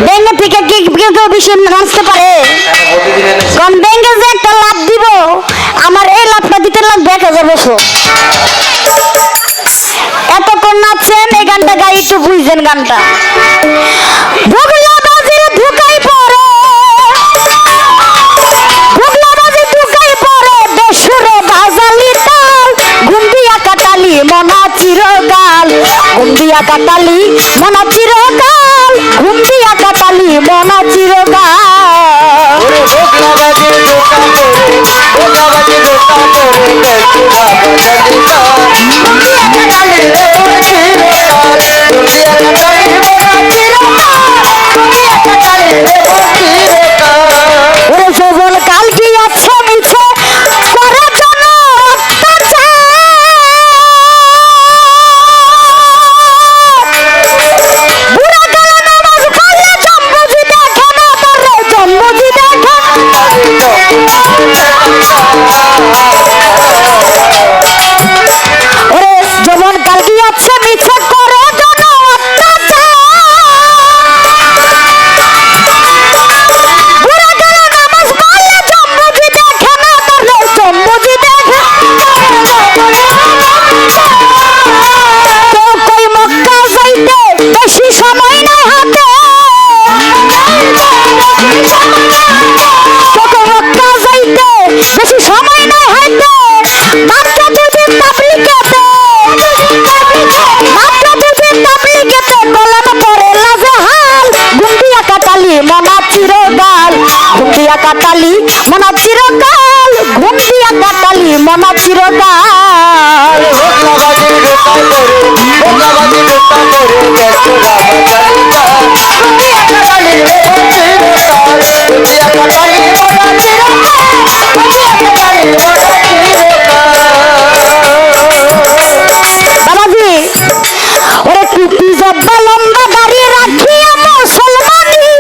ব্যাংকে থেকে কি কেউ বেশি নাচতে পারে? কারণ ব্যাংকে যে একটা লাভ দিব, আমার এই লাভটা দিতে লাগবে 1000 বছর। এতক্ষণ নাচছেন, এই গানটা গাই একটু বুঝছেন গানটা। ভোগলাবাজির ধুকাই পড়ে, ভোগলাবাজির ধুকাই পড়ে, বেসুরে ভাজালি তাল, ঘুমবিয়া কাটালি মনা চিরকাল, ঘুমবিয়া কাটালি মনা চিরকাল, ঘুমবিয়া কাটালি মনা চিরকাল। কাটালি মনা চিরকাল, ঘুমবিয়া কাটালি মনা চিরকাল। বাবাজি ওরে টুপি জব্বা লম্বা দাঁড়িয়ে রাখিয়া মুসলমানি,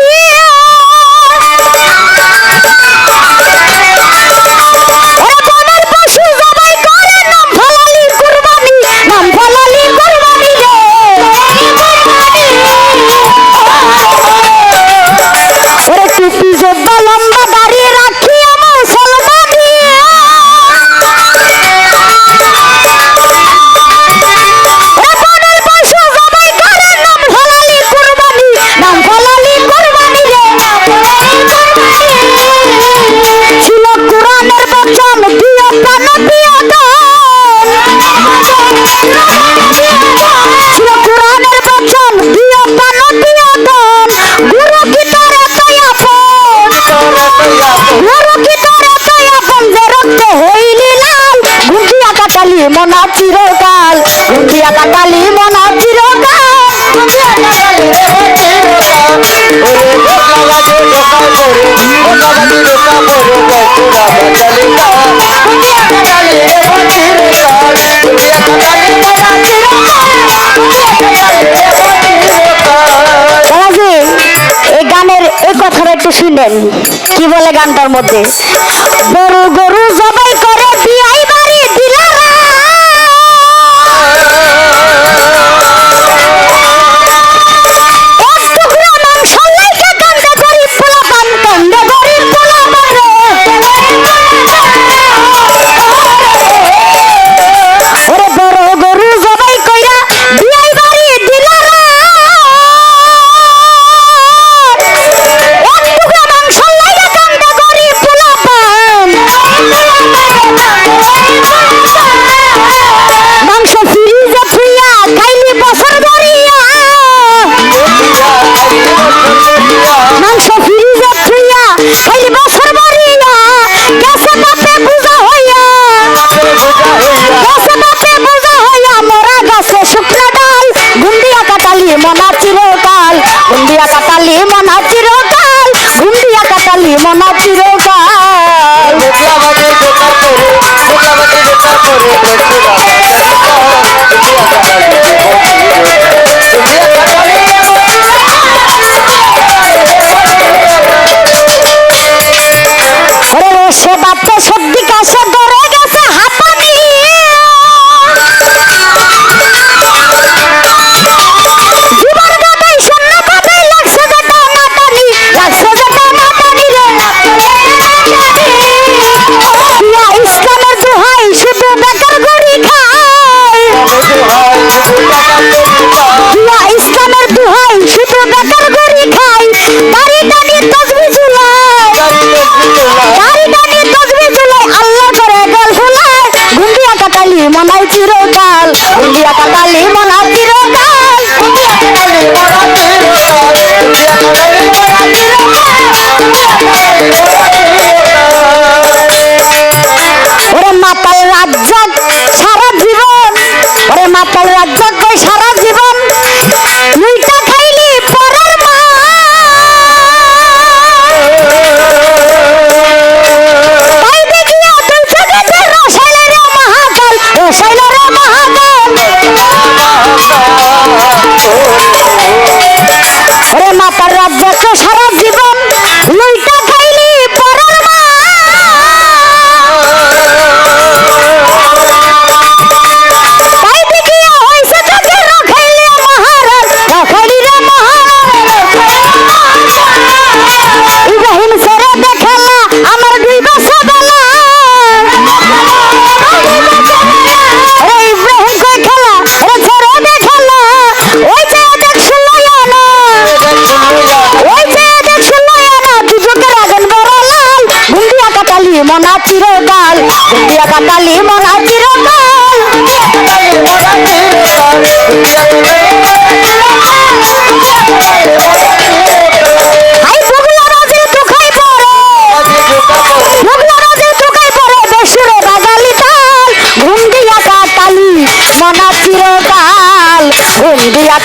মনা চিরকাল, ঘুমবিয়া কাটালি মনা চিরকাল। এই গানের এই কথাটা একটু শুনেন, কি বলে গানটার মধ্যে? বড় গরু জবাই করে বিয়াই বাড়ি দিলারা, ঘুমবিয়া কাটালি মনা চিরকাল, ঘুমবিয়া কাটালি মনা চিরকাল। সে বাচ্চা সর্দি কাশে ধরে গেছে হাঁপানি, জীবন গাদাই শূন্য পাবে লাগছে যে টানা মাতার রাজ্য তো সারা জীবন লুইটা খাইলি পরার মা তাই দেখিয়া হইছে তোকে রাখাইলি মহারাজ রাখাইলি রে মহারাজ ইব্রাহিম সেরে দেখালা আমার দুই বছর বেলা ইব্রাহিম কই খেলা রে ছেড়ে দেখালা ওই যে দেখছো লয়ানা ওই যে দেখছো লয়ানা দুজকের আগুন বড় লাল গুন্ডিয়া কাটালি মনা চিরকাল গুন্ডিয়া কাটালি মনা চিরকাল হাই বগলা রাজের দুখাই পড়ে বগলা রাজের দুখাই পড়ে বেসুরে বাজালি তাল গুন্ডিয়া কাটালি মনা চিরকাল গুন্ডিয়া